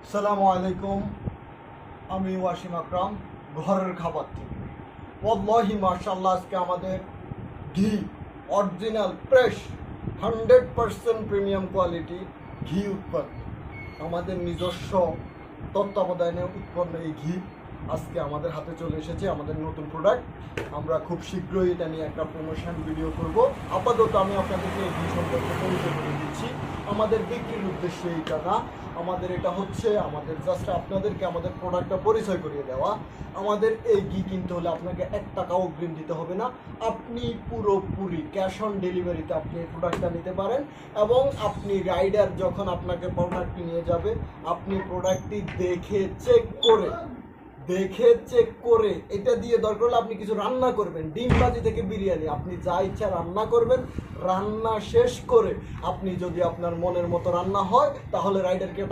আসসালামু আলাইকুম। আমি ওয়াসিম আকরাম, ঘরের খাবার থেকে। ওয়াল্লাহি মাশাআল্লাহ, আজকে আমাদের ঘি অরিজিনাল ফ্রেশ 100% প্রিমিয়াম কোয়ালিটি ঘি উৎপন্ন, আমাদের নিজস্ব তত্ত্বাবধানে উৎপন্ন এই ঘি আজকে আমাদের হাতে চলে এসেছে। আমাদের নতুন প্রোডাক্ট, আমরা খুব শীঘ্রই এটা নিয়ে একটা প্রমোশন ভিডিও করব। আপাতত আমি আপনাদেরকে এই ঘি সম্পর্কে পরিচয় করে দিচ্ছি। আমাদের বিক্রির উদ্দেশ্যে এটা না, আমাদের এটা হচ্ছে আমাদের জাস্ট আপনাদেরকে আমাদের প্রোডাক্টটা পরিচয় করিয়ে দেওয়া। আমাদের এই ঘি কিনতে হলে আপনাকে 1 টাকাও অগ্রিম দিতে হবে না। আপনি পুরোপুরি ক্যাশ অন ডেলিভারিতে আপনি এই প্রোডাক্টটা নিতে পারেন, এবং আপনি রাইডার যখন আপনাকে প্রোডাক্টটি নিয়ে যাবে, আপনি প্রোডাক্টটি দেখে চেক করে এটা দিয়ে দরকার হলে আপনি কিছু রান্না করবেন, ডিম ভাজি থেকে বিরিয়ানি, আপনি যা ইচ্ছা রান্না করবেন। রান্না শেষ করে আপনি যদি আপনার মনের মতো রান্না হয়, তাহলে রাইডারকে